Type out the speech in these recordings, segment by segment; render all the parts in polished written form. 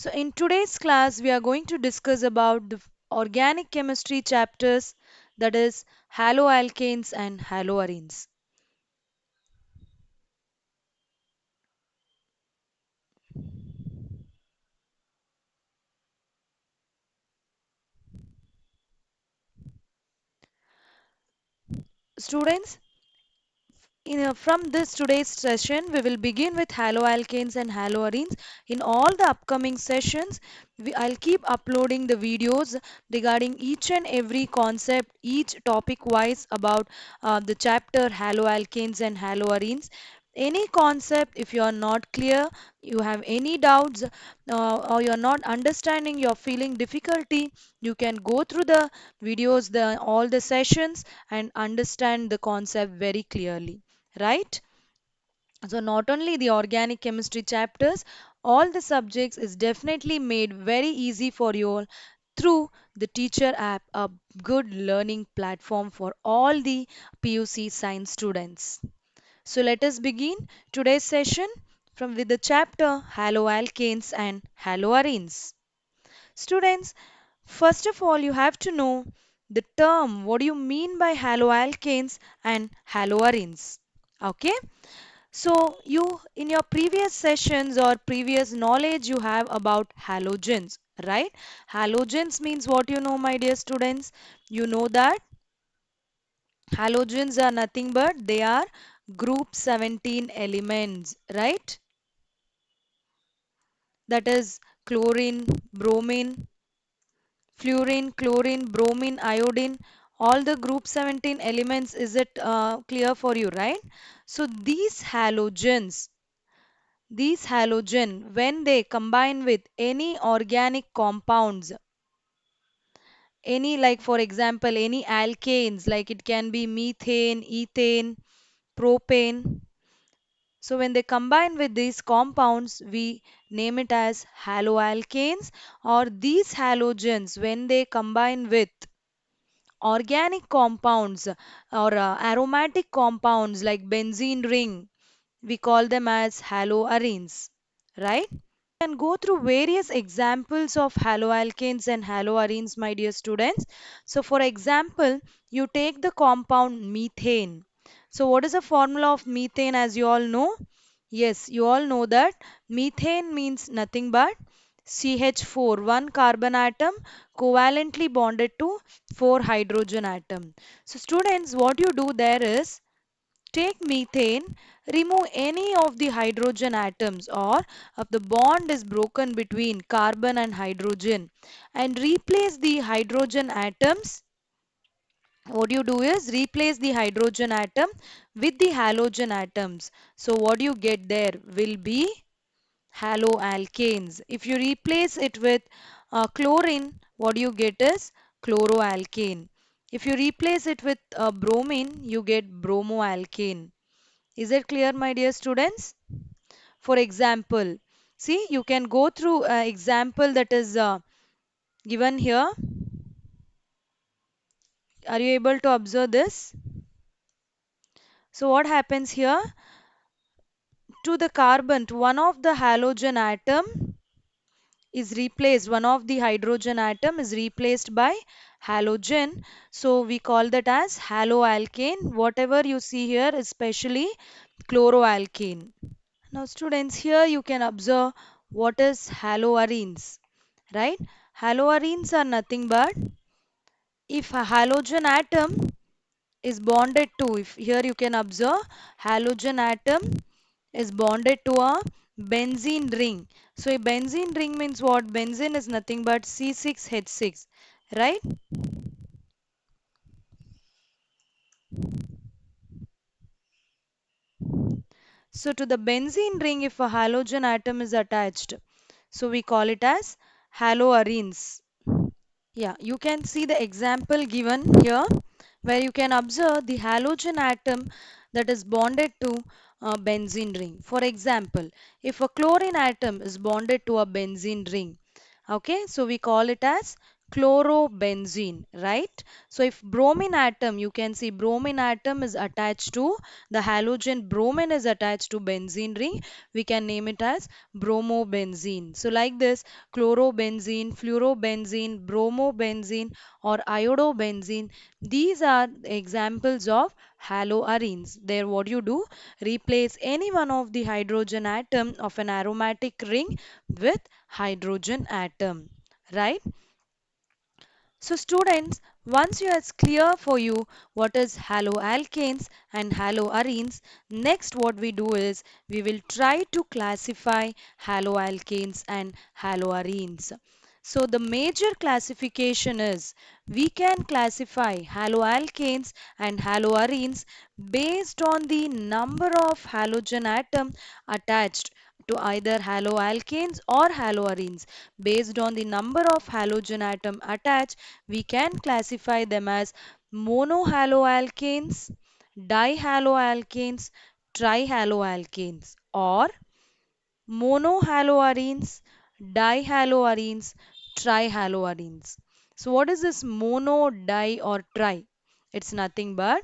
So in today's class, we are going to discuss about the organic chemistry chapters, that is haloalkanes and haloarenes. Students, from this today's session, we will begin with haloalkanes and haloarenes. In all the upcoming sessions, I'll keep uploading the videos regarding each and every concept, each topic wise about the chapter haloalkanes and haloarenes. Any concept, if you are not clear, you have any doubts, or you're not understanding, you're feeling difficulty, you can go through the videos, all the sessions, and understand the concept very clearly, right? So not only the organic chemistry chapters, all the subjects is definitely made very easy for you all through the teacher app, a good learning platform for all the PUC science students. So let us begin today's session from with the chapter haloalkanes and haloarenes. Students, first of all, you have to know the term. What do you mean by haloalkanes and haloarenes? Okay. So you in your previous sessions or previous knowledge you have about halogens, right? Halogens means what you know, my dear students? You know that halogens are nothing but they are group 17 elements, right? That is chlorine, bromine, fluorine, chlorine, bromine, iodine, all the group 17 elements. Is it clear for you, right? So these halogen, when they combine with any organic compounds, any like for example, any alkanes, like it can be methane, ethane, propane. So when they combine with these compounds, we name it as haloalkanes, or these halogens, when they combine with organic compounds or aromatic compounds like benzene ring, we call them as haloarenes, right? Can go through various examples of haloalkanes and haloarenes, my dear students. So, for example, you take the compound methane. So, what is the formula of methane as you all know? Yes, you all know that methane means nothing but CH4, one carbon atom covalently bonded to four hydrogen atom. So, students, what you do there is take methane, remove any of the hydrogen atoms or if the bond is broken between carbon and hydrogen and replace the hydrogen atoms. What you do is replace the hydrogen atom with the halogen atoms. So what you get there will be haloalkanes. If you replace it with chlorine, what you get is chloroalkane. If you replace it with bromine, you get bromoalkane. Is it clear, my dear students? For example, see, you can go through example that is given here. Are you able to observe this? So what happens here? To the carbon, to one of the halogen atom is replaced, one of the hydrogen atom is replaced by halogen. So we call that as haloalkane. Whatever you see here, especially chloroalkane. Now, students, here you can observe what is haloarenes, right? Haloarenes are nothing but if a halogen atom is bonded to, if here you can observe halogen atom is bonded to a benzene ring. So, a benzene ring means what? Benzene is nothing but C6H6, right? So, to the benzene ring, if a halogen atom is attached, so we call it as haloarenes. Yeah, you can see the example given here where you can observe the halogen atom that is bonded to a benzene ring. For example, if a chlorine atom is bonded to a benzene ring, okay, so we call it as chlorobenzene, right? So if bromine atom, you can see bromine atom is attached to the halogen, bromine is attached to benzene ring, we can name it as bromobenzene. So like this, chlorobenzene, fluorobenzene, bromobenzene or iodobenzene, these are examples of haloarenes. There what you do, replace any one of the hydrogen atom of an aromatic ring with hydrogen atom, right? So students, once you it's clear for you what is haloalkanes and haloarenes, next what we do is we will try to classify haloalkanes and haloarenes. So the major classification is we can classify haloalkanes and haloarenes based on the number of halogen atom attached to either haloalkanes or haloarenes. Based on the number of halogen atom attached, we can classify them as monohaloalkanes, dihaloalkanes, trihaloalkanes, or monohaloarenes, dihaloarenes, trihaloarenes. So what is this mono, di or tri? It's nothing but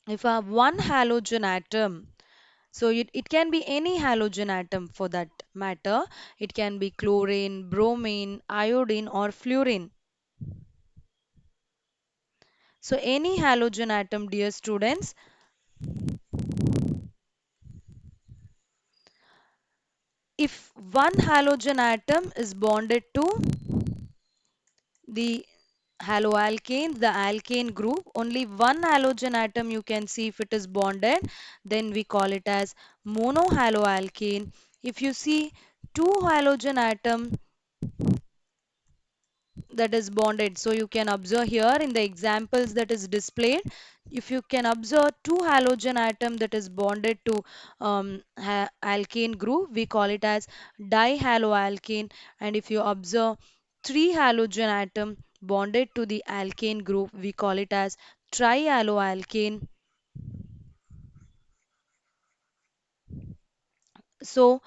if I have one halogen atom, so it can be any halogen atom for that matter. It can be chlorine, bromine, iodine or fluorine. So any halogen atom, dear students, if one halogen atom is bonded to the haloalkane, the alkane group, only one halogen atom you can see if it is bonded, then we call it as monohaloalkane. If you see two halogen atom that is bonded, so you can observe here in the examples that is displayed, if you can observe two halogen atom that is bonded to alkane group, we call it as dihaloalkane. And if you observe three halogen atom bonded to the alkane group, we call it as trihaloalkane. So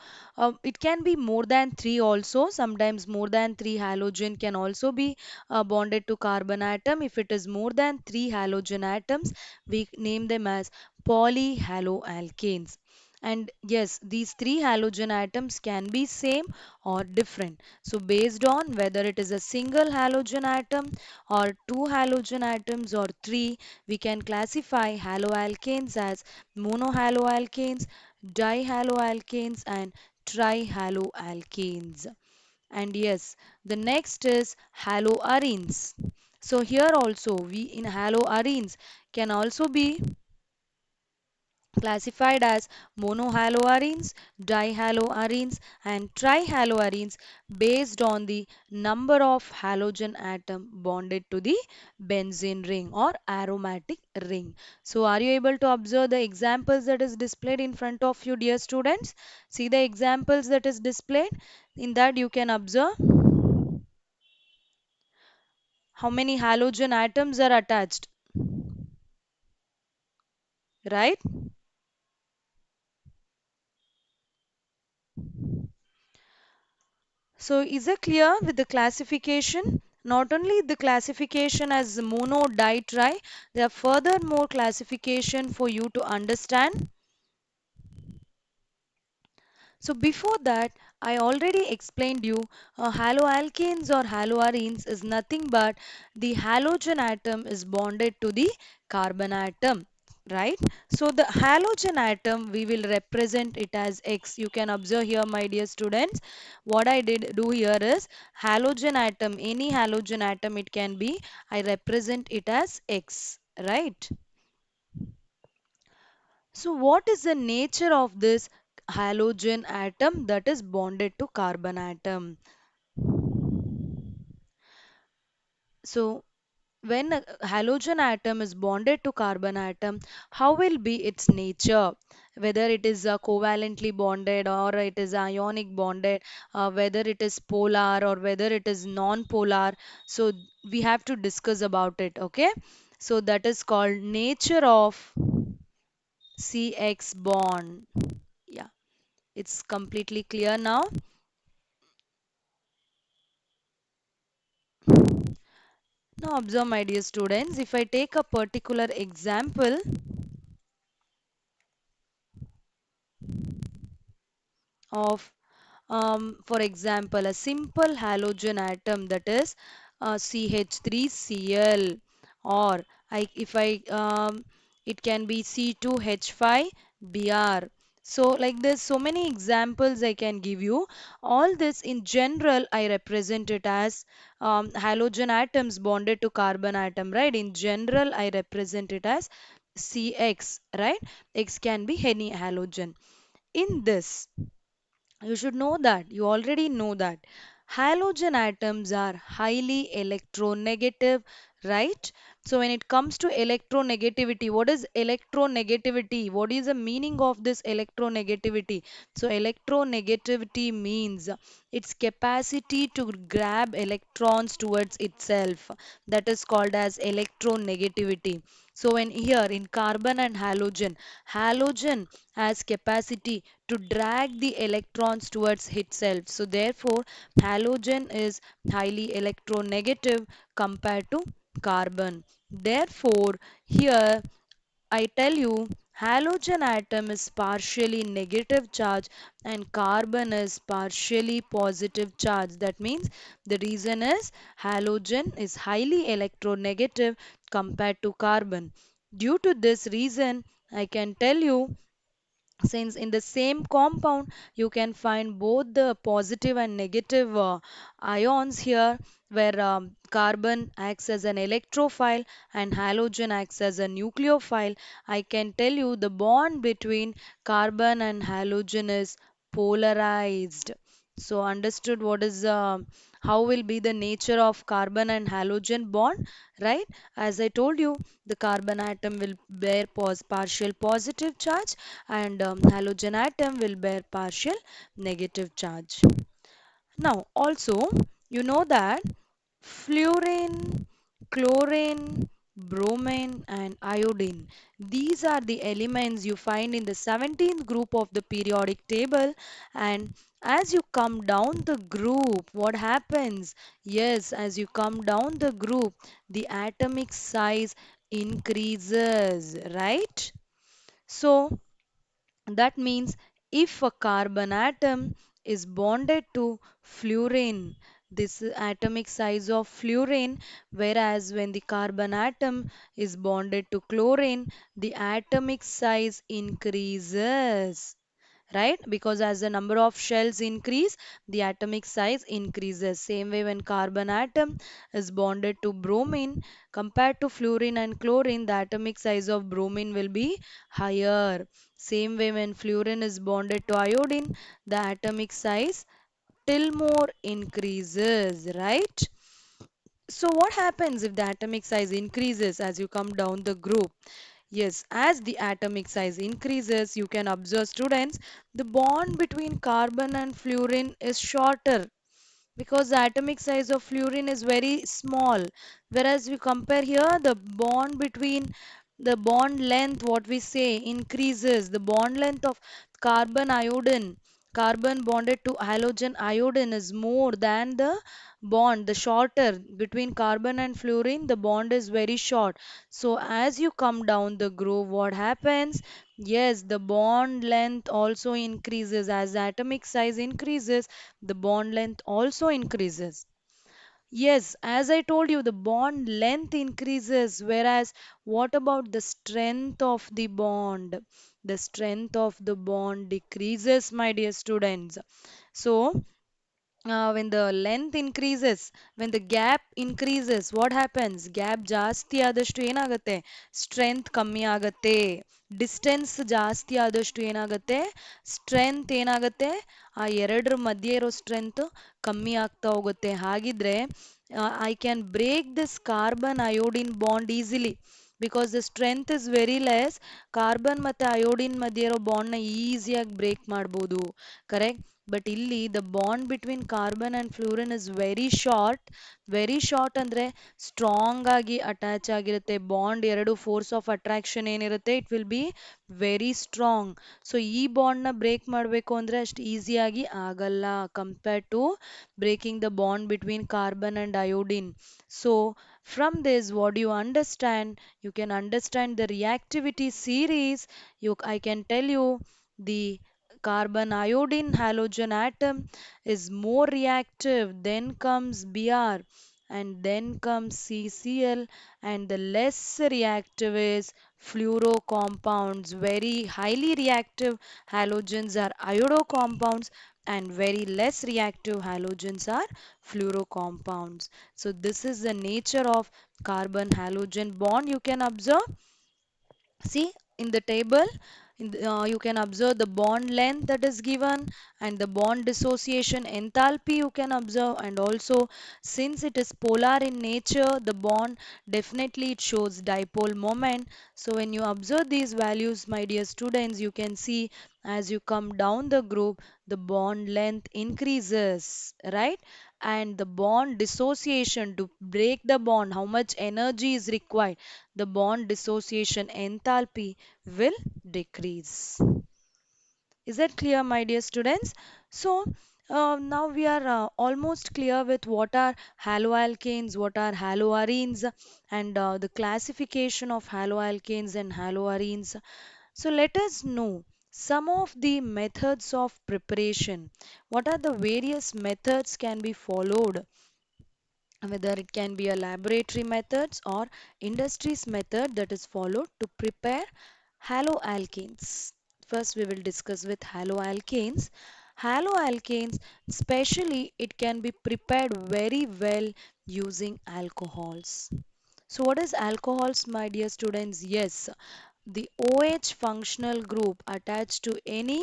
it can be more than three also. Sometimes more than three halogen can also be bonded to carbon atom. If it is more than three halogen atoms, we name them as polyhaloalkanes. And yes, these three halogen atoms can be same or different. So based on whether it is a single halogen atom or two halogen atoms or three, we can classify haloalkanes as monohaloalkanes, dihaloalkanes and trihaloalkanes. And yes, the next is haloarenes. So here also we in haloarenes can also be classified as monohaloarenes, dihaloarenes and trihaloarenes based on the number of halogen atom bonded to the benzene ring or aromatic ring. So are you able to observe the examples that is displayed in front of you, dear students? See the examples that is displayed. In that you can observe how many halogen atoms are attached, right? So is it clear with the classification? Not only the classification as mono, di, tri, there are further more classification for you to understand. So before that, I already explained you haloalkanes or haloarenes is nothing but the halogen atom is bonded to the carbon atom, right? So the halogen atom, we will represent it as X. You can observe here, my dear students. What I did do here is halogen atom, any halogen atom it can be, I represent it as X, right? So what is the nature of this halogen atom that is bonded to carbon atom? So when a halogen atom is bonded to carbon atom, how will be its nature? Whether it is covalently bonded or it is ionic bonded, whether it is polar or whether it is non-polar. So we have to discuss about it, okay? So that is called nature of CX bond. Yeah. It's completely clear now. Now observe, my dear students, if I take a particular example of for example, a simple halogen atom, that is CH3Cl, or if I it can be C2H5Br. So like this, so many examples I can give you. All this in general, I represent it as halogen atoms bonded to carbon atom, right? In general, I represent it as CX, right? X can be any halogen. In this, you should know that, you already know that halogen atoms are highly electronegative, right? So when it comes to electronegativity, what is electronegativity? What is the meaning of this electronegativity? So electronegativity means its capacity to grab electrons towards itself. That is called as electronegativity. So when here in carbon and halogen, halogen has capacity to drag the electrons towards itself. So therefore, halogen is highly electronegative compared to carbon. Therefore, here I tell you, halogen atom is partially negative charge and carbon is partially positive charge. That means the reason is halogen is highly electronegative compared to carbon. Due to this reason, I can tell you, since in the same compound you can find both the positive and negative ions here, where carbon acts as an electrophile and halogen acts as a nucleophile, I can tell you the bond between carbon and halogen is polarized. So understood what is how will be the nature of carbon and halogen bond, right? As I told you, the carbon atom will bear partial positive charge and halogen atom will bear partial negative charge. Now, also, you know that fluorine, chlorine, bromine, and iodine. These are the elements you find in the 17th group of the periodic table. And as you come down the group, what happens? Yes, as you come down the group, the atomic size increases, right? So, that means if a carbon atom is bonded to fluorine, this is atomic size of fluorine, whereas when the carbon atom is bonded to chlorine, the atomic size increases, right? Because as the number of shells increase, the atomic size increases. Same way when carbon atom is bonded to bromine, compared to fluorine and chlorine, the atomic size of bromine will be higher. Same way when fluorine is bonded to iodine, the atomic size still more increases, right? So what happens if the atomic size increases as you come down the group? Yes, as the atomic size increases, you can observe, students, the bond between carbon and fluorine is shorter because the atomic size of fluorine is very small, whereas we compare here the bond between the bond length, what we say, increases. The bond length of carbon iodine, carbon bonded to halogen iodine, is more than the bond, the shorter between carbon and fluorine, the bond is very short. So as you come down the groove, what happens? Yes, the bond length also increases. As the atomic size increases, the bond length also increases. Yes, as I told you, the bond length increases, whereas what about the strength of the bond? The strength of the bond decreases, my dear students. So, when the length increases, when the gap increases, what happens? Gap ಜಾಸ್ತಿ ಆದಷ್ಟು ಏನಾಗುತ್ತೆ? Strength ಕಮ್ಮಿ ಆಗತ್ತೆ. Distance ಜಾಸ್ತಿ ಆದಷ್ಟು ಏನಾಗುತ್ತೆ? Strength ಏನಾಗುತ್ತೆ? ಆ ಎರಡರ ಮಧ್ಯೆ ಇರೋ ಸ್ಟ್ರೆಂತ್ ಕಮ್ಮಿ ಆಗ್ತಾ ಹೋಗುತ್ತೆ. ಹಾಗಿದ್ರೆ I can break this carbon iodine bond easily because the strength is very less. Carbon ಮತ್ತೆ ಅಯೋಡಿನ್ ಮಧ್ಯೆ ಇರೋ ಬಾಂಡ್ ನ ಈಸಿಯಾಗಿ ಬ್ರೇಕ್ ಮಾಡ್ಬೋದು. ಕರೆಕ್ಟ್? ಬಟ್ ಇಲ್ಲಿ the bond between carbon and fluorine is very short ಅಂದ್ರೆ ಸ್ಟ್ರಾಂಗ್ ಆಗಿ ಅಟ್ಯಾಚ್ ಆಗಿರುತ್ತೆ ಬಾಂಡ್ ಎರಡು ಫೋರ್ಸ್ ಆಫ್ ಅಟ್ರಾಕ್ಷನ್ ಏನಿರುತ್ತೆ it will be very strong so ಈ ಬಾಂಡ್ ನ ಬ್ರೇಕ್ ಮಾಡಬೇಕು ಅಂದ್ರೆ ಅಷ್ಟು ಈಸಿಯಾಗಿ ಆಗಲ್ಲ compare to breaking the bond between carbon and iodine. So, from this, what do you understand? You can understand the reactivity series. I can tell you the carbon iodine halogen atom is more reactive. Then comes Br, and then comes CCl, and the less reactive is fluoro compounds. Very highly reactive halogens are iodo compounds, and very less reactive halogens are fluorocompounds. So this is the nature of carbon halogen bond. You can observe, see in the table, you can observe the bond length that is given and the bond dissociation enthalpy you can observe, and also since it is polar in nature the bond definitely it shows dipole moment. So when you observe these values my dear students, you can see as you come down the group the bond length increases, right? And the bond dissociation, to break the bond how much energy is required, the bond dissociation enthalpy will decrease. Is that clear, my dear students? So, now we are almost clear with what are haloalkanes, what are haloarenes, and the classification of haloalkanes and haloarenes. So, let us know some of the methods of preparation. What are the various methods can be followed, whether it can be a laboratory methods or industries method that is followed to prepare haloalkanes. First we will discuss with haloalkanes. Haloalkanes, especially it can be prepared very well using alcohols. So what is alcohols, my dear students? Yes, the OH functional group attached to any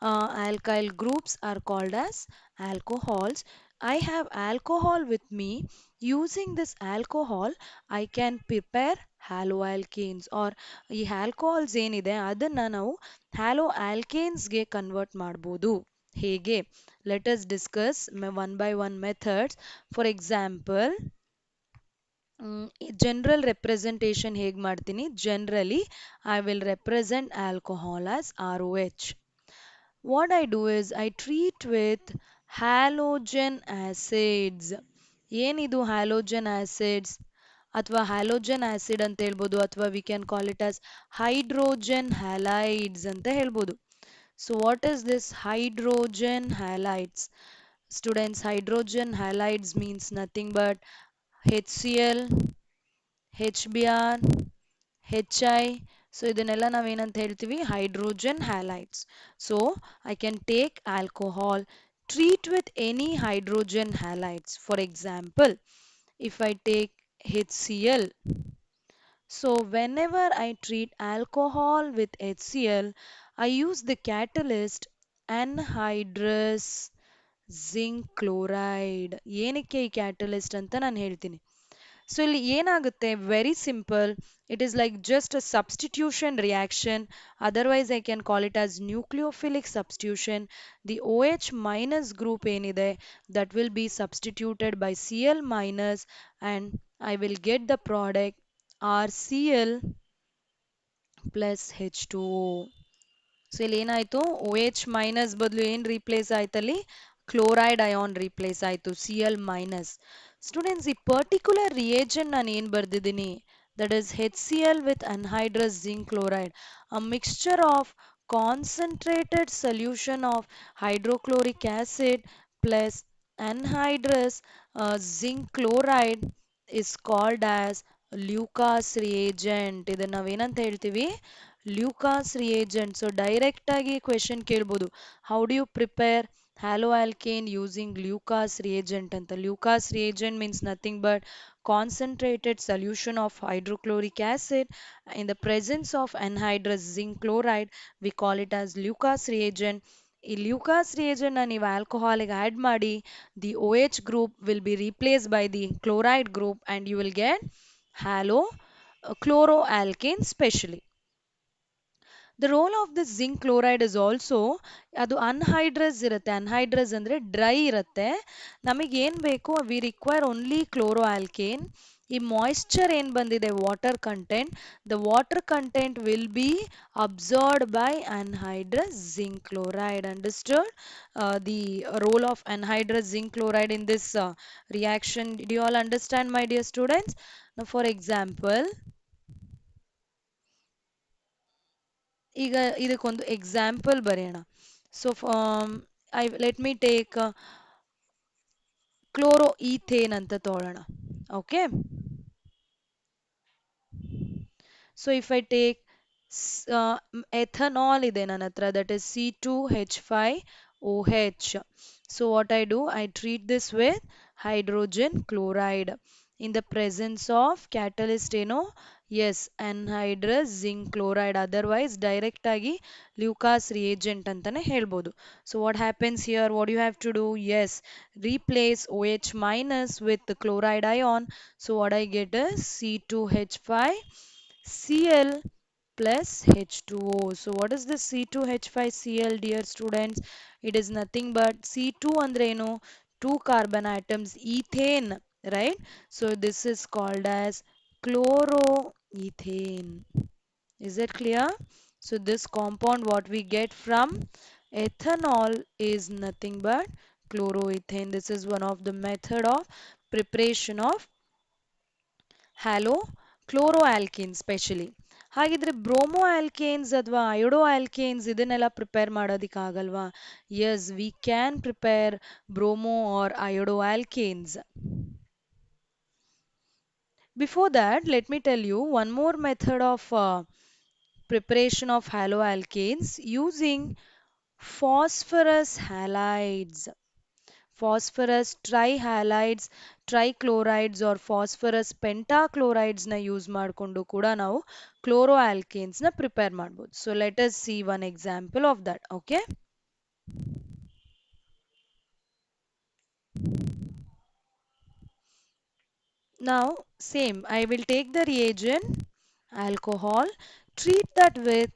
alkyl groups are called as alcohols. I have alcohol with me. Using this alcohol, I can prepare haloalkanes or ಈ alcohols ಏನಿದೆ ಅದನ್ನ ನಾವು hello ಆಲ್ಕೇನ್ಸ್ಗೆ convert ಮಾಡ್ಬೋದು. ಹೇಗೆ? Let us discuss one by one methods. For example, general representation ಹೇಗೆ ಮಾಡ್ತೀನಿ? Generally I will represent alcohol as ROH. What I do is I treat with halogen acids. ಏನಿದು halogen acids? ಅಥವಾ halogen acid ಅಂತ ಹೇಳ್ಬೋದು, ಅಥವಾ we can call it as hydrogen halides ಅಂತ ಹೇಳ್ಬೋದು. So what is this hydrogen halides? Students, hydrogen halides means nothing but HCl, HBr, HI. So ಇದನ್ನೆಲ್ಲ ನಾವೇನಂತ ಹೇಳ್ತೀವಿ? Hydrogen halides. So I can take alcohol, treat with any hydrogen halides. For example, if I take HCl, so whenever I treat alcohol with HCl, I use the catalyst anhydrous zinc chloride. ಏನಕ್ಕೆ ಈ catalyst ಅಂತ ನಾನು ಹೇಳ್ತೀನಿ. So ಇಲ್ಲಿ ಏನಾಗುತ್ತೆ? Very simple. It is like just a substitution reaction. Otherwise, I can call it as nucleophilic substitution. The OH minus group ಏನಿದೆ that will be substituted by Cl minus, and I will get the product RCl plus H2O. So ಇಲ್ಲಿ ಏನಾಯ್ತು? OH minus ಬದಲು ಏನು replace ಆಯ್ತಲ್ಲಿ? Chloride ion replace ಆಯ್ತು, Cl minus. Students, ಈ particular reagent ನಾನು ಏನು ಬರ್ದಿದ್ದೀನಿ? That is HCl with anhydrous zinc chloride, a mixture of concentrated solution of hydrochloric acid plus anhydrous zinc chloride is called as Lucas reagent. ಇದನ್ನ ನಾವೇನಂತ ಹೇಳ್ತೀವಿ? Lucas reagent. So direct ಆಗಿ question ಕೇಳ್ಬೋದು, how do you prepare haloalkane using Lucas reagent ಅಂತ. Lucas reagent means nothing but concentrated solution of hydrochloric acid in the presence of anhydrous zinc chloride. We call it as Lucas reagent. ಈ Lucas reagent ನ ನೀವು ಆಲ್ಕೋಹಾಲಿಗೆ add ಮಾಡಿ, the OH group will be replaced by the chloride group and you will get halo chloroalkane specially. The role of this zinc chloride is also ಅದು anhydrous ಇರುತ್ತೆ. Anhydrous ಅಂದರೆ dry ಇರುತ್ತೆ. ನಮಗೆ ಏನು ಬೇಕು, we require only chloro alkane. ಈ moisture ಏನು ಬಂದಿದೆ, water content, the water content will be absorbed by anhydrous zinc chloride. Understood the role of anhydrous zinc chloride in this reaction? Did you all understand, my dear students? Now for example, ಈಗ ಇದಕ್ಕೊಂದು example ಬರೆಯೋಣ. So I let me take chloro ethane ಅಂತ ತಗೊಳ್ಳೋಣ. Okay, so if I take ethanol ಇದೆ ನನ್ನ ಹತ್ರ, that is C2H5OH. So what I do, I treat this with hydrogen chloride in the presence of catalyst ಏನು, yes, anhydrous zinc chloride, otherwise direct ಆಗಿ Lucas reagent ಅಂತಾನೆ ಹೇಳ್ಬೋದು. So what happens here, what you have to do, yes, replace OH minus with the chloride ion. So what I get is C2H5 Cl plus H2O. So what is this C2H5Cl, dear students? It is nothing but C2 ಅಂದ್ರೆ ಏನು, two carbon atoms, ethane, right? So this is called as chloroethane. Is it clear? So this compound what we get from ethanol is nothing but chloroethane. This is one of the method of preparation of halo chloroalkane specially. ಹಾಗಿದ್ರೆ bromoalkanes ಅಥವಾ iodoalkanes ಇದನ್ನೆಲ್ಲ prepare ಮಾಡೋದಕ್ಕಾಗಲ್ವಾ? Yes, we can prepare bromo or iodoalkanes. Before that, let me tell you one more method of preparation of haloalkanes using phosphorus halides. Phosphorus trihalides, trichlorides or phosphorus pentachlorides na use ಮಾಡಿಕೊಂಡು ಕೂಡ ನಾವು chloroalkanes ನ prepare ಮಾಡಬಹುದು. So let us see one example of that. Okay. Now same, I will take the reagent alcohol, treat that with,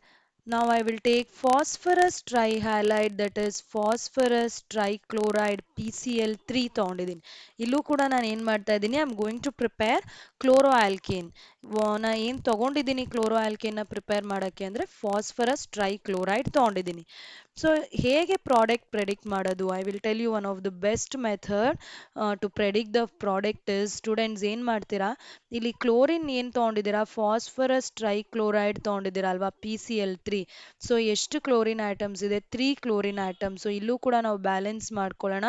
now I will take phosphorus trihalide, that is phosphorus trichloride PCl3 ತಗೊಂಡಿದ್ದೀನಿ. ಇಲ್ಲೂ ಕೂಡ ನಾನು ಏನು ಮಾಡ್ತಾ ಇದ್ದೀನಿ, I am going to prepare chloro alkane. ನಾ ಏನು ತಗೊಂಡಿದ್ದೀನಿ ಕ್ಲೋರೋ ಆಲ್ಕೇನ್ನ ಪ್ರಿಪೇರ್ ಮಾಡೋಕ್ಕೆ ಅಂದರೆ ಫಾಸ್ಫರಸ್ ಟ್ರೈಕ್ಲೋರೈಡ್ ತಗೊಂಡಿದ್ದೀನಿ. ಸೊ ಹೇಗೆ ಪ್ರಾಡಕ್ಟ್ ಪ್ರೆಡಿಕ್ಟ್ ಮಾಡೋದು, I will tell you one of the best method to predict the product is, students ಏನು ಮಾಡ್ತೀರಾ, ಇಲ್ಲಿ ಕ್ಲೋರಿನ್ ಏನು ತೊಗೊಂಡಿದ್ದೀರಾ, ಫಾಸ್ಫರಸ್ ಟ್ರೈಕ್ಲೋರೈಡ್ ತೊಗೊಂಡಿದ್ದೀರಾ ಅಲ್ವಾ, PCl3. ಸೊ ಎಷ್ಟು ಕ್ಲೋರಿನ್ ಆಟಮ್ಸ್ ಇದೆ, 3 ಕ್ಲೋರಿನ್ ಆಟಮ್ಸ್. ಸೊ ಇಲ್ಲೂ ಕೂಡ ನಾವು ಬ್ಯಾಲೆನ್ಸ್ ಮಾಡ್ಕೊಳ್ಳೋಣ.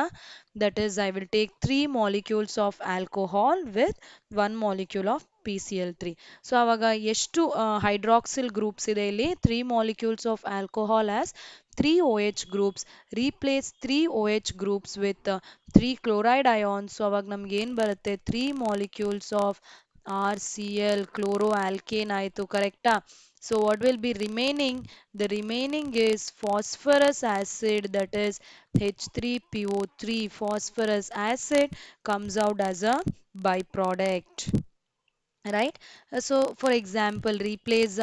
That is I will take 3 molecules of alcohol with 1 molecule of PCl3. So ಅವಾಗ ಎಷ್ಟು ಹೈಡ್ರಾಕ್ಸಿಲ್ ಗ್ರೂಪ್ಸ್ ಇದೆ ಇಲ್ಲಿ, 3 molecules of alcohol as 3 OH groups, replace 3 OH groups with 3 chloride ions. So ಅವಾಗ ನಮ್ಗೆ ಏನು ಬರುತ್ತೆ, 3 molecules of RCl chloroalkane ಆಯಿತು, ಕರೆಕ್ಟಾ? So what will be remaining? The remaining is phosphorus acid, that is H3PO3. Phosphorus acid comes out as a byproduct. Right. So for example, replace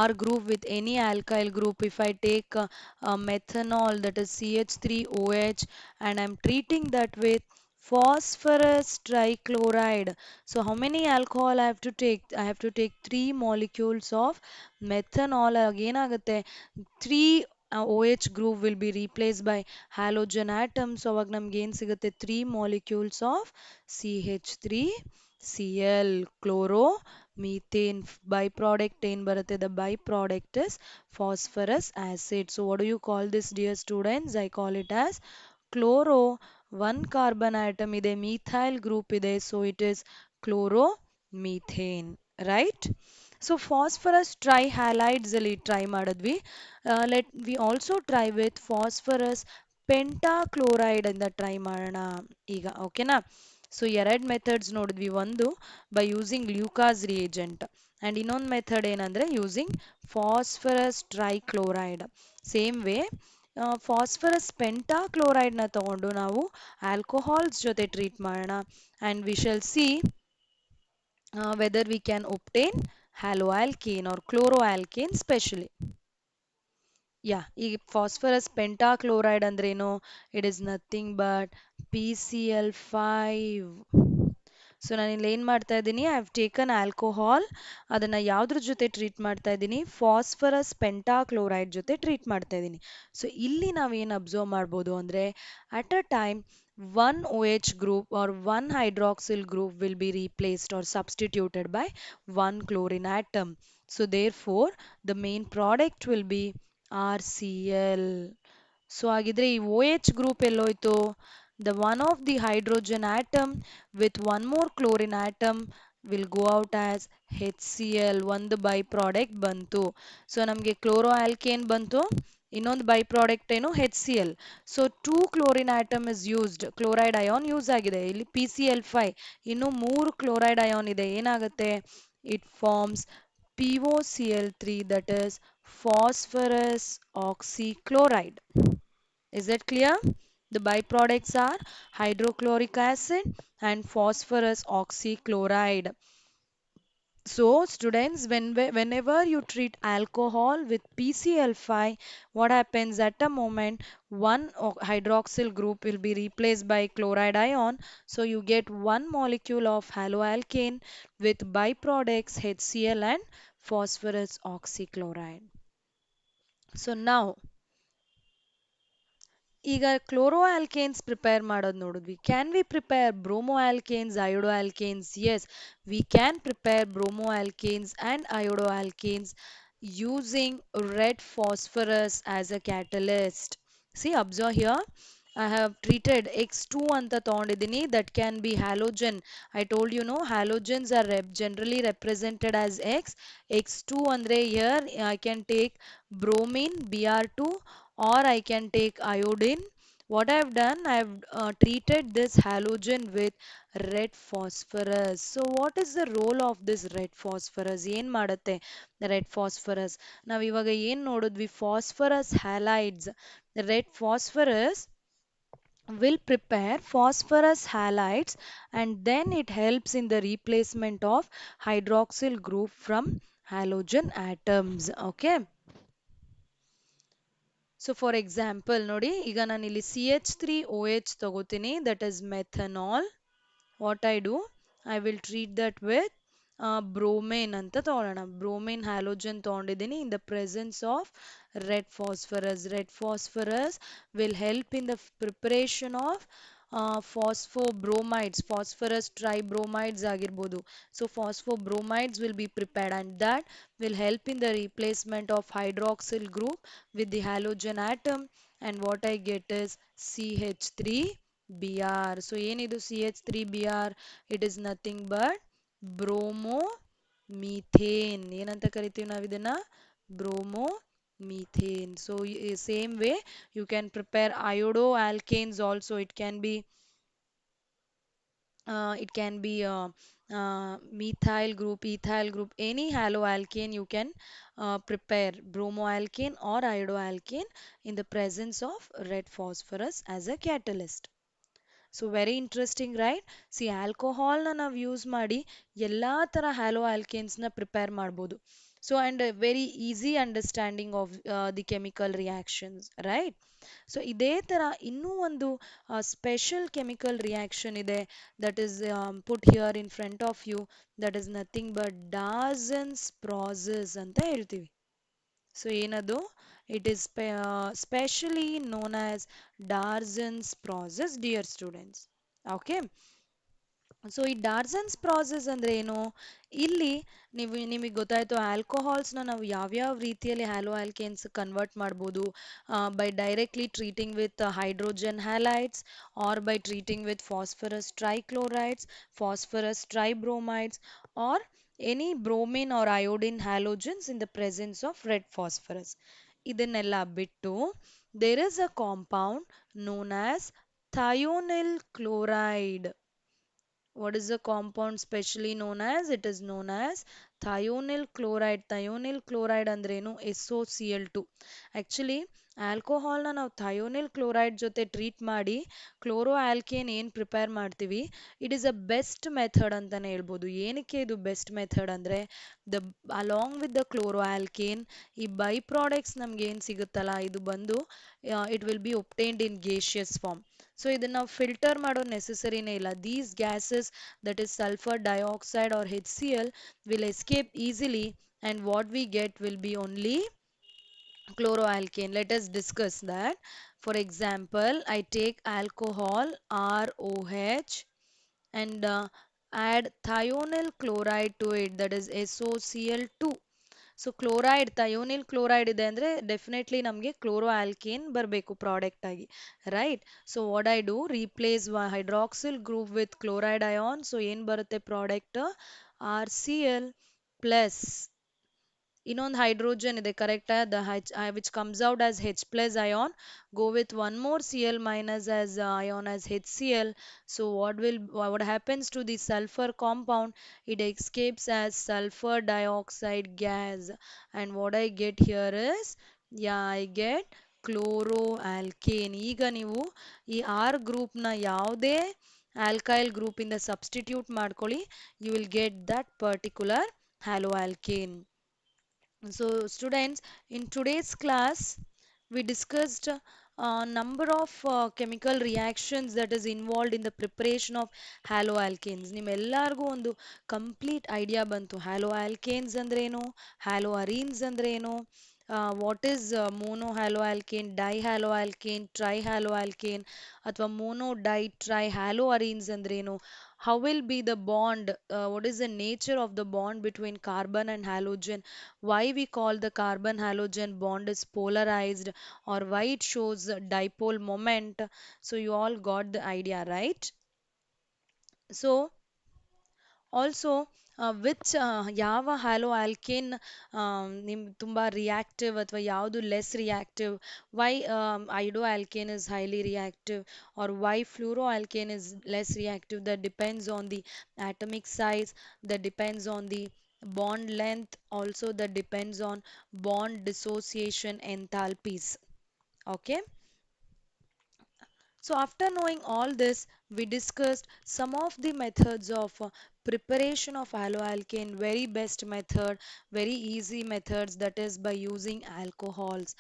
R group with any alkyl group. If I take methanol, that is CH3OH, and I'm treating that with phosphorus trichloride. So how many alcohol I have to take? I have to take 3 molecules of methanol. Again agate 3 OH group will be replaced by halogen atom. So ಅವಾಗ ನಮ್ಗೆ ಏನು ಸಿಗುತ್ತೆ, 3 molecules of CH3Cl chloro methane. Byproduct ಏನು ಬರುತ್ತೆ, the byproduct is phosphorus acid. So what do you call this, dear students? I call it as chloro. One carbon atom ಇದೆ, methyl group ಇದೆ, so it is chloromethane, right? So phosphorus trihalides ಅಲ್ಲಿ try ಮಾಡಿದ್ವಿ. Let we also try with phosphorus pentachloride ಅಂತ try ಮಾಡೋಣ ಈಗ, ಓಕೆನಾ? So ಎರಡು methods ನೋಡಿದ್ವಿ, ಒಂದು by using Lucas reagent and ಇನ್ನೊಂದು ಮೆಥಡ್ ಏನಂದರೆ using phosphorus trichloride. Same way phosphorus ಪೆಂಟಾಕ್ಲೋರೈಡ್ನ ತಗೊಂಡು ನಾವು ಆಲ್ಕೋಹಾಲ್ಸ್ ಜೊತೆ ಟ್ರೀಟ್ ಮಾಡೋಣ and we shall see whether we can obtain haloalkane or chloroalkane specially. Yeah, ಈ phosphorus pentachloride ಅಂದ್ರೇನು? It is nothing but PCl5. So ನಾನು ಇಲ್ಲಿ ಏನು ಮಾಡ್ತಾ ಇದ್ದೀನಿ, ಐ ಹ್ಯಾವ್ ಟೇಕನ್ ಆಲ್ಕೋಹಾಲ್, ಅದನ್ನು ಯಾವುದ್ರ ಜೊತೆ ಟ್ರೀಟ್ ಮಾಡ್ತಾ ಇದ್ದೀನಿ? ಫಾಸ್ಫರಸ್ ಪೆಂಟಾಕ್ಲೋರೈಡ್ ಜೊತೆ ಟ್ರೀಟ್ ಮಾಡ್ತಾ ಇದ್ದೀನಿ. ಸೊ ಇಲ್ಲಿ ನಾವೇನು ಅಬ್ಸರ್ವ್ ಮಾಡ್ಬೋದು ಅಂದರೆ, at a time one OH group or one hydroxyl group will be replaced or substituted by one chlorine atom. So therefore, the main product will be RCl. So ಹಾಗಿದ್ರೆ ಈ OH group ಎಲ್ಲೋಯ್ತು? The one of the hydrogen atom with one more chlorine atom will go out as HCl. ಒಂದು by product ಬಂತು. So ನಮಗೆ chloro alkane ಬಂತು, ಇನ್ನೊಂದು by product ಏನು? HCl. So two chlorine atom is used, chloride ion use ಆಗಿದೆ. ಇಲ್ಲಿ PCl5, ಇನ್ನು ಮೂರು ಕ್ಲೋರೈಡ್ ಅಯಾನ್ ಇದೆ. ಏನಾಗುತ್ತೆ? It forms POCl3, that is phosphorus oxychloride. Is that clear? The byproducts are hydrochloric acid and phosphorus oxychloride. So, students, whenever you treat alcohol with PCl5, what happens at a moment? One hydroxyl group will be replaced by chloride ion. So, you get one molecule of haloalkane with byproducts HCl and phosphorus oxychloride. So, now ಈಗ chloroalkanes prepare ಮಾಡೋದು ನೋಡಿದ್ವಿ. Can we prepare bromoalkanes, iodoalkanes? Yes, we can prepare bromoalkanes and iodoalkanes using red phosphorus as a catalyst. See, observe here. I have treated X2 anta ತಗೊಂಡಿದ್ದೀನಿ, that can be halogen. I told you, no, halogens are generally represented as X. X2 andre here I can take bromine Br2 or I can take iodine. What I have done, I have treated this halogen with red phosphorus. So what is the role of this red phosphorus? ಏನು ಮಾಡುತ್ತೆ red phosphorus? ನಾವು ಇವಾಗ ಏನು ನೋಡಿದ್ವಿ? phosphorus halides. The red phosphorus will prepare phosphorus halides and then it helps in the replacement of hydroxyl group from halogen atoms. Okay. So for example, ನೋಡಿ ಈಗ ನಾನು ಇಲ್ಲಿ CH3OH ತಗೋತೀನಿ, that is methanol. What I do, I will treat that with bromine ಅಂತ ತಗೊಳ್ಳೋಣ. bromine halogen ತಗೊಂಡಿದ್ದೀನಿ in the presence of red phosphorus. Red phosphorus will help in the preparation of phosphobromides, phosphorus tribromides ಆಗಿರ್ಬೋದು. So phosphobromides will be prepared and that will help in the replacement of hydroxyl group with the halogen atom, and what I get is CH3Br. So ಏನಿದು CH3Br? It is nothing but bromomethane. ಏನಂತ ಕರಿತೀವಿ ನಾವು ಇದನ್ನ? bromomethane. So same way you can prepare iodoalkanes also. It can be methyl group, ethyl group, any haloalkane you can prepare bromoalkane or iodoalkane in the presence of red phosphorus as a catalyst. So very interesting, right? See, alcohol na ನಾವು use ಮಾಡಿ ಎಲ್ಲಾ ತರ hello alkanes ನ prepare ಮಾಡ್ಬೋದು. So and very easy understanding of the chemical reactions, right? So ಇದೇ ತರ ಇನ್ನೂ ಒಂದು ಸ್ಪೆಷಲ್ ಕೆಮಿಕಲ್ ರಿಯಾಕ್ಷನ್ ಇದೆ, that is put here in front of you, that is nothing but Darzens process ಅಂತ ಹೇಳ್ತೀವಿ. So ಏನದು? It is specially known as Darzin's process, dear students. Okay. So ಈ ಡಾರ್ಜನ್ಸ್ process ಅಂದ್ರೆ ಏನು? ಇಲ್ಲಿ ನಿಮಗೆ ಗೊತ್ತಾಯ್ತು, ಆಲ್ಕೋಹಾಲ್ಸ್ನ ನಾವು ಯಾವ್ಯಾವ ರೀತಿಯಲ್ಲಿ ಹ್ಯಾಲೋ ಆಲ್ಕೇನ್ಸ್ ಕನ್ವರ್ಟ್ ಮಾಡ್ಬೋದು. By directly treating with hydrogen halides or by treating with phosphorus trichlorides, phosphorus tribromides or any bromine or iodine halogens in the presence of red phosphorus. ಇದನ್ನೆಲ್ಲ ಬಿಟ್ಟು there is a compound known as thionyl chloride. What is the compound specially known as? It is known as thionyl chloride. Thionyl chloride ಅಂದ್ರೇನು? SOCl2. Actually, ಆಲ್ಕೋಹಾಲ್ನ ನಾವು thionyl chloride ಜೊತೆ treat ಮಾಡಿ chloro alkane ಏನು prepare ಮಾಡ್ತೀವಿ, it is a best method ಅಂತಾನೆ ಹೇಳ್ಬೋದು. ಏನಕ್ಕೆ ಇದು ಬೆಸ್ಟ್ ಮೆಥಡ್ ಅಂದರೆ, the along with the chloro alkane ಈ ಬೈ ಪ್ರಾಡಕ್ಟ್ಸ್ ನಮ್ಗೆ ಏನು ಸಿಗುತ್ತಲ್ಲ, ಇದು ಬಂದು it will be obtained in gaseous form. So ಇದನ್ನ ನಾವು ಫಿಲ್ಟರ್ ಮಾಡೋ ನೆಸೆಸರಿನೇ ಇಲ್ಲ. These gases, that is sulphur dioxide or HCl, will escape easily, and what we get will be only chloroalkane. Let us discuss that. For example, I take alcohol ROH and add thionyl chloride to it, that is SOCl2. So chloride thionyl chloride ಇದೆ ಅಂದರೆ definitely ನಮಗೆ chloro alkane ಬರಬೇಕು product ಆಗಿ, right? So what I do, replace hydroxyl group with chloride ion. So ಏನು ಬರುತ್ತೆ product? RCl plus ಇನ್ನೊಂದು hydrogen ಇದೆ, correct? The which comes out as H plus ion, go with one more Cl minus as ion as HCl. So what happens to the sulfur compound? It escapes as sulfur dioxide gas, and what I get here is, yeah, I get chloroalkane. ಈಗ ನೀವು ಈ R ಗ್ರೂಪ್ನ ಯಾವುದೇ alkyl group ಇಂದ substitute ಮಾಡ್ಕೊಳ್ಳಿ, you will get that particular haloalkane. So, students, in today's class, we discussed a number of chemical reactions that is involved in the preparation of haloalkanes. ನಿಮ್ಮೆಲ್ಲರಿಗೂ ಒಂದು complete idea ಬಂತು. haloalkanes ಅಂದ್ರೇನು, haloarenes ಅಂದ್ರೇನು, what is monohaloalkane, dihaloalkane, trihaloalkane ಅಥವಾ mono di tri haloarenes ಅಂದ್ರೇನು, how will be the bond, what is the nature of the bond between carbon and halogen, why we call the carbon halogen bond is polarized, or why it shows dipole moment. So you all got the idea, right? So also which ಯಾವ haloalkane ನಿಮ್ ತುಂಬಾ reactive ಅಥವಾ ಯಾವುದು less reactive, why iodoalkane is highly reactive, or why fluoroalkane is less reactive, that depends on the atomic size, that depends on the bond length, also that depends on bond dissociation enthalpies. Okay. So after knowing all this, we discussed some of the methods of preparation of haloalkane. Very best method, very easy methods, that is by using alcohols.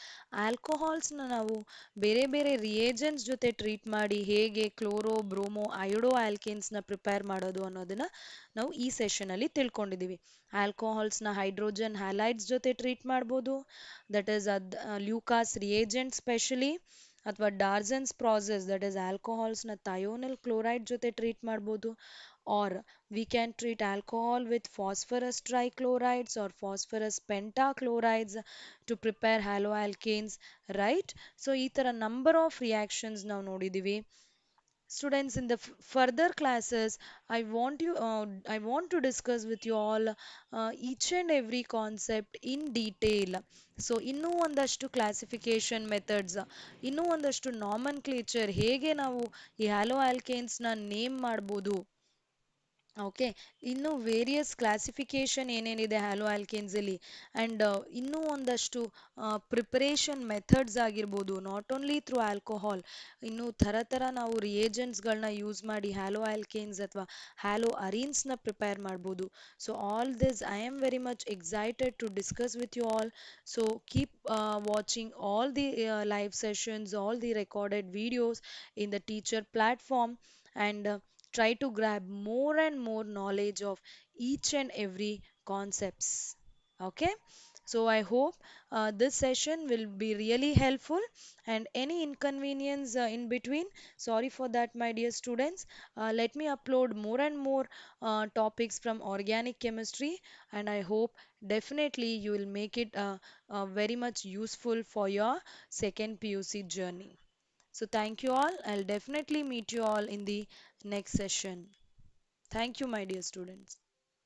Alcohols na ನಾವು ಬೇರೆ ಬೇರೆ reagents ಜೊತೆ treat ಮಾಡಿ ಹೇಗೆ chloro bromo iodoalkanes ನ prepare ಮಾಡೋದು ಅನ್ನೋದನ್ನ ನಾವು ಈ ಸೆಷನ್ ಅಲ್ಲಿ ತಿಳ್ಕೊಂಡಿದೀವಿ. ಆಲ್ಕೋಹಾಲ್ಸ್ ನ ಹೈಡ್ರೋಜನ್ ಹ್ಯಾಲೈಡ್ಸ್ ಜೊತೆ ಟ್ರೀಟ್ ಮಾಡ್ಬೋದು, that is Lucas reagent specially, ಅಥವಾ Darzens process, that is alcohols ನ ಥಯೋನಿಲ್ ಕ್ಲೋರೈಡ್ ಜೊತೆ ಟ್ರೀಟ್ ಮಾಡ್ಬೋದು, or we can treat alcohol with phosphorus trichlorides or phosphorus pentachlorides to prepare haloalkanes, right? So ಈ ತರ number of reactions ನಾವು ನೋಡಿದೀವಿ. Students, in the further classes, I want to discuss with you all each and every concept in detail. So ಇನ್ನೂ ಒಂದಷ್ಟು classification methods, ಇನ್ನೂ ಒಂದಷ್ಟು ನಾಮನ್ಕ್ಲೇಚರ್, ಹೇಗೆ ನಾವು ಈ ಹ್ಯಾಲೋ ಆಲ್ಕೇನ್ಸ್ ನ ನೇಮ್ ಮಾಡ್ಬೋದು, ಓಕೆ, ಇನ್ನು ವೇರಿಯಸ್ ಕ್ಲಾಸಿಫಿಕೇಶನ್ ಏನೇನಿದೆ ಹ್ಯಾಲೋ ಆಲ್ಕೇನ್ಸ್ ಅಲ್ಲಿ, ಅಂಡ್ ಇನ್ನೂ ಒಂದಷ್ಟು ಪ್ರಿಪರೇಷನ್ ಮೆಥಡ್ಸ್ ಆಗಿರ್ಬೋದು, ನಾಟ್ ಓನ್ಲಿ ಥ್ರೂ ಆಲ್ಕೋಹಾಲ್, ಇನ್ನು ಥರ ನಾವು ರಿಯೇಜೆಂಟ್ಸ್ಗಳನ್ನ ಯೂಸ್ ಮಾಡಿ ಹ್ಯಾಲೋ ಆಲ್ಕೇನ್ಸ್ ಅಥವಾ ಹ್ಯಾಲೋ ಅರೀನ್ಸ್ನ ಪ್ರಿಪೇರ್ ಮಾಡ್ಬೋದು. So all this I am very much excited to discuss with you all. So keep watching all the live sessions, all the recorded videos in the teacher platform, and try to grab more and more knowledge of each and every concepts. Okay, so I hope this session will be really helpful, and any inconvenience in between, sorry for that my dear students. Let me upload more and more topics from organic chemistry, and I hope definitely you will make it very much useful for your second PUC journey. So thank you all. I'll definitely meet you all in the next session. Thank you, my dear students.